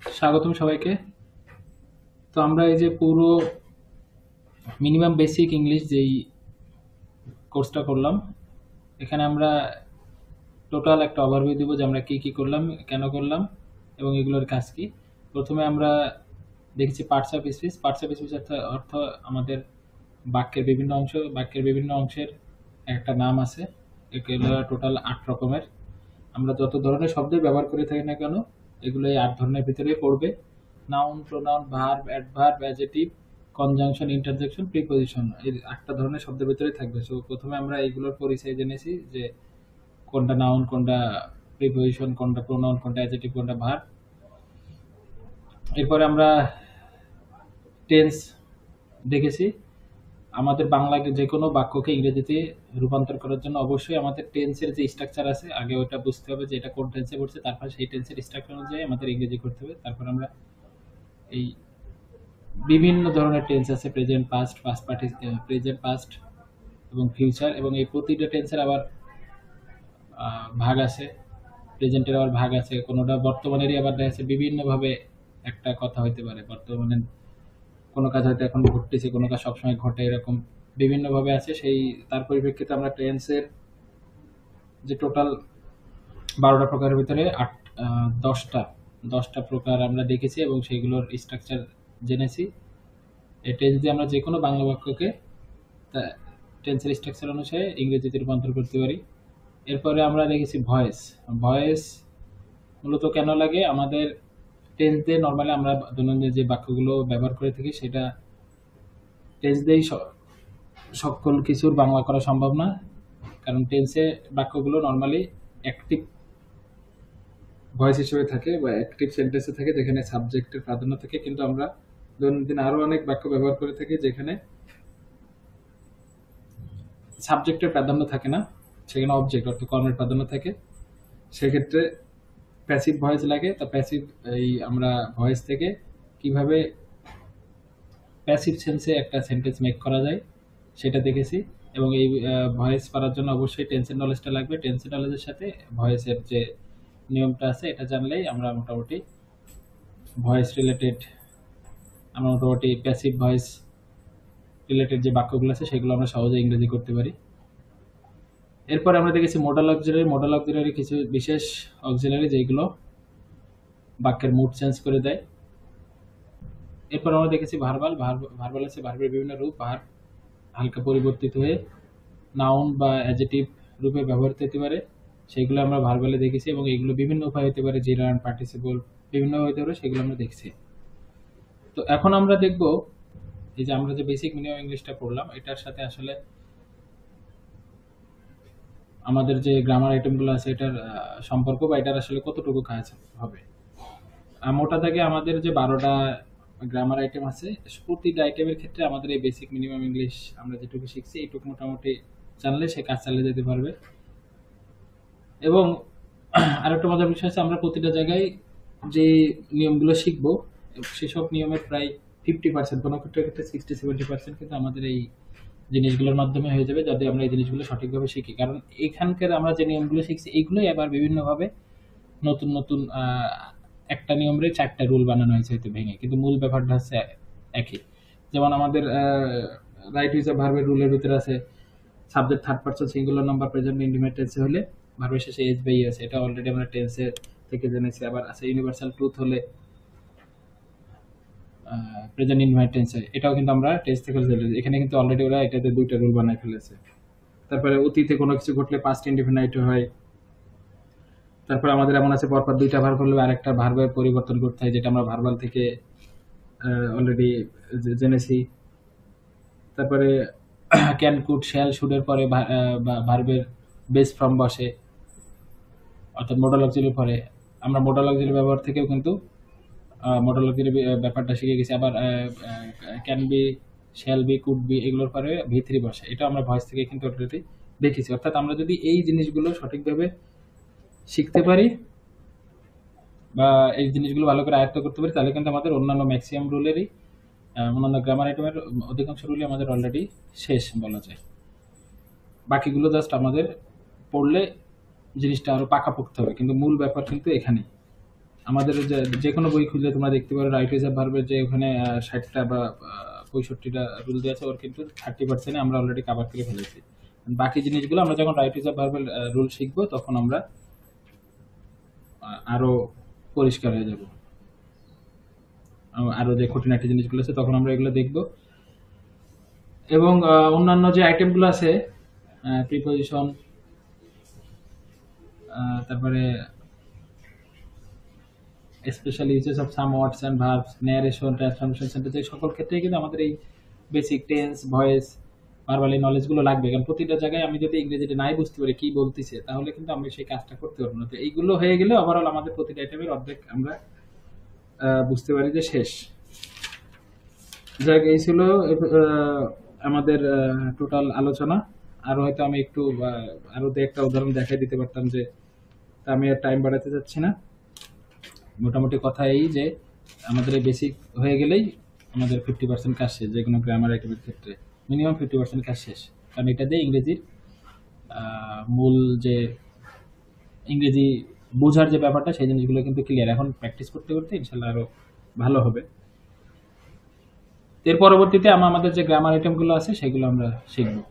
স্বাগতম সবাইকে। তো আমরা এই যে পুরো মিনিমাম বেসিক ইংলিশ যেই কোর্সটা করলাম, এখানে আমরা টোটাল একটা ওভারভিউ দিব যে আমরা কি কি করলাম, কেন করলাম এবং এগুলোর কাজ কি। প্রথমে আমরা দেখেছি parts of speech. Parts of speech অর্থ আমাদের বাক্যের বিভিন্ন অংশের একটা নাম আছে। এগুলো টোটাল ৮ রকমের। আমরা যত ধরনের শব্দের ব্যবহার করে থাকি না কেন, এগুলো এই ৮ ধরনের ভিতরেই পড়বে। Noun, pronoun, verb, adverb, adjective, conjunction, interjection, preposition, এই ৮টা ধরনের শব্দের ভিতরেই থাকবে। সো প্রথমে আমরা এইগুলোর পরিচয় জেনেছি যে কোনটা নাউন, কোনটা প্রিপজিশন, কোনটা প্রোনাউন, কোনটা অ্যাডজেক্টিভ, কোনটা ভার্ব। এরপরে আমরা টেন্স দেখেছি। আমাদের বাংলাকে যে কোনো বাক্যকে ইংরেজিতে রূপান্তর করার জন্য অবশ্যই আমাদের টেন্সের যে স্ট্রাকচার আছে আগে ওটা বুঝতে হবে যে এটা কোন টেন্সে পড়ছে, তারপর সেই টেন্সের স্ট্রাকচার অনুযায়ী আমাদের ইংরেজি করতে হবে। তারপর আমরা এই বিভিন্ন ধরনের টেন্স আছে, প্রেজেন্ট, পাস্ট, প্রেজেন্ট, পাস্ট এবং ফিউচার, এবং এই প্রতিটা টেন্সের আবার ভাগ আছে। প্রেজেন্টের আবার ভাগ আছে, কোনোটা বর্তমানেরই আবার দেখা যাচ্ছে বিভিন্নভাবে একটা কথা হইতে পারে। বর্তমানে কোনো কাজ হয়তো এখন ঘটতেছে, কোনো কাজ সবসময় ঘটে, এরকম বিভিন্নভাবে আছে। তার পরিপ্রেক্ষিতে আমরা টেন্সের যে টোটাল ১২টা প্রকারের ভিতরে ১০টা প্রকার আমরা দেখেছি এবং সেইগুলোর স্ট্রাকচার জেনেছি। এই টেন্স দিয়ে আমরা যে কোনো বাংলা বাক্যকে টেন্সের স্ট্রাকচার অনুসারে ইংরেজিতে রূপান্তর করতে পারি। এরপরে আমরা দেখেছি ভয়েস। ভয়েস মূলত কেন লাগে আমাদের টেন্স দিয়ে নর্মালি আমরা দৈনন্দিন যে বাক্যগুলো ব্যবহার করে থাকি সেটা টেন্স দিয়েই সকল কিছুর বাংলা করা সম্ভব না। কারণ টেন্সে বাক্যগুলো নর্মালি অ্যাক্টিভ ভয়েস হিসেবে থাকে বা অ্যাক্টিভ সেন্টেন্সে থাকে, যেখানে সাবজেক্টের প্রাধান্য থাকে। কিন্তু আমরা দৈনন্দিন আরো অনেক বাক্য ব্যবহার করে থাকি যেখানে সাবজেক্টের প্রাধান্য থাকে না, সেখানে অবজেক্ট অর্থাৎ কর্মের প্রাধান্য থাকে। সেক্ষেত্রে প্যাসিভ ভয়েস লাগে। তো প্যাসিভ আমরা ভয়েস থেকে কিভাবে প্যাসিভ সেন্সে একটা সেন্টেন্স মেক করা যায় সেটা দেখেছি। এবং এই ভয়েস করার জন্য অবশ্যই টেন্সের নলেজটা লাগবে। টেন্সের নলেজের সাথে ভয়েসের যে নিয়মটা আছে এটা জানলেই আমরা মোটামুটি প্যাসিভ ভয়েস রিলেটেড যে বাক্যগুলো আছে সেগুলো আমরা সহজে ইংরেজি করতে পারি। এরপরে আমরা দেখেছি মডাল অক্সিলারি কিছু বিশেষ অক্সিলারি যেগুলো বাক্যের মুড চেঞ্জ করে দেয়। এরপর আমরা দেখেছি ভার্বাল আছে ভার্বের বিভিন্ন রূপ। ভার্ব হালকা পরিবর্তিত হয়ে নাউন বা অ্যাডজেক্টিভ রূপে ব্যবহৃত হতে পারে, সেগুলো আমরা ভার্বালে দেখেছি। এবং এগুলো বিভিন্ন উপায় হতে পারে, জিরান্ড, পার্টিসিপল, বিভিন্ন হতে পারে, সেগুলো আমরা দেখছি। তো এখন আমরা দেখব এই যে আমরা যে বেসিক মিনিমাম ইংলিশটা পড়লাম এটার সাথে আসলে আমাদের যে গ্রামার আইটেমগুলো আছে এটার সম্পর্ক বা এটার আসলে কতটুকু কাজ হবে। মোটা দাগে আমাদের যে 12টা গ্রামার আইটেম আছে, প্রতিটা আইটেমের ক্ষেত্রে আমাদের এই বেসিক মিনিমাম ইংলিশ আমরা যেটুকু শিখছি এইটুকু মোটামুটি জানলে সে কাজ চালিয়ে যেতে পারবে। এবং আরেকটা মজার বিষয় আছে, আমরা প্রতিটা জায়গায় যে নিয়মগুলো শিখবো সেসব নিয়মের প্রায় 50%, কোনো ক্ষেত্রে 60-70% কিন্তু আমাদের এই জিনিসগুলোর মাধ্যমে হয়ে যাবে যদি আমরা এই জিনিসগুলো সঠিকভাবে শিখি। কারণ এখানকার আমরা যে নিয়মগুলো শিখছি এইগুলোই আবার বিভিন্নভাবে নতুন নতুন একটা নিয়মের 4টা রুল বানানো হয়েছে হয়তো ভেঙে, কিন্তু মূল ব্যাপারটা হচ্ছে একই। যেমন আমাদের রাইট ইউজ ভার্বের রুলের ভিতরে আছে subject third person singular number present independent টেন্সে হলে ভার্বের শেষে এস বাই আছে, এটা অলরেডি আমরা টেন্সে থেকে জেনেছি। আবার আছে ইউনিভার্সাল ট্রুথ হলে প্রেজেন্ট ইনভাইট টেন্সে, এটাও কিন্তু আমরা টেন্স থেকে জেনেছি। এখানে কিন্তু অলরেডি ওরা এটাতে 2টা রুল বানায় ফেলেছে। তারপরে অতীতে কোনো কিছু ঘটলে পাস্ট ইনডিফিনাইট হয়। তারপর আমাদের এমন আছে পরপর 2টা ভার্ব হলে আরেকটা ভার্বের পরিবর্তন করতে হয়, যেটা আমরা ভার্বাল থেকে অলরেডি জেনেছি। তারপরে ক্যান, কুড, শ্যাল, শুডের পরে ভার্বের বেস ফর্ম বসে, অর্থাৎ মোডাল অক্সিলারি পরে। আমরা মোডাল অক্সিলারি ব্যবহার থেকেও কিন্তু মোডাল অক্সিলারি ব্যাপারটা শিখে গেছি। আবার can be, shall be, could be এগুলোর পরে V3 বসে, এটা আমরা ভয়েস থেকে কিন্তু অলরেডি দেখেছি। অর্থাৎ আমরা যদি এই জিনিসগুলো সঠিকভাবে শিখতে পারি বা এই জিনিসগুলো ভালো করে আয়ত্ত করতে পারি তাহলে কিন্তু আমাদের অন্যান্য ম্যাক্সিমাম রুলেরই অন্যান্য গ্রামার আইটেমের অধিকাংশ রুলই আমাদের অলরেডি শেষ বলা যায়। বাকিগুলো জাস্ট আমাদের পড়লে জিনিসটা আরো পাকাপোক্ত হবে, কিন্তু মূল ব্যাপার কিন্তু এখানেই। আমাদের যে কোনো বই খুললে তোমরা দেখতে পারো রাইট হিসাব ভার্বের যে ওখানে 60টা বা 65টা রুল দেওয়া আছে, ওর কিন্তু 30% আমরা অলরেডি কাভার করে ফেলেছি। বাকি জিনিসগুলো আমরা যখন রাইট হিসাব ভার্বের রুল শিখবো তখন আমরা আরো পরিষ্কার হয়ে যাব। আরো যে খুঁটিনাটি জিনিসগুলো আছে তখন আমরা এগুলো দেখব। এবং অন্যান্য যে আইটেমগুলো আছে, প্রিপোজিশন, তারপরে special uses of some words and verbs, narration, transformation sentence, এই সকল ক্ষেত্রেই কিন্তু আমাদের এই বেসিক টেন্স, ভয়েস, ভার্বাল এই নলেজগুলো লাগবে। কারণ প্রতিটা জায়গায় আমি যদি ইংরেজিতে নাই বুঝতে পারি কি বলতেছে, তাহলে কিন্তু আমি সেই কাজটা করতে পারবো না। তো এইগুলো হয়ে গেলে ওভারঅল আমাদের প্রতিটা আইটেমের অর্ধেক আমরা বুঝতে পারি যে শেষ। যাক, এই ছিল আমাদের টোটাল আলোচনা। আরো হয়তো আমি একটু আরো দু একটা উদাহরণ দেখাই দিতে পারতাম, যে তা আমি আর টাইম বাড়াতে চাচ্ছি না। মোটামুটি কথা এই যে আমাদের এই বেসিক হয়ে গেলেই আমাদের 50% কাজ শেষ, যে কোনো গ্রামার আইটেমের ক্ষেত্রে মিনিমাম 50% কাজ শেষ। কারণ এটা দিয়ে ইংরেজির মূল যে ইংরেজি বোঝার যে ব্যাপারটা, সেই জিনিসগুলো কিন্তু ক্লিয়ার। এখন প্র্যাকটিস করতে করতে ইনশাল্লাহ আরো ভালো হবে। এর পরবর্তীতে আমাদের যে গ্রামার আইটেমগুলো আছে সেগুলো আমরা শিখবো।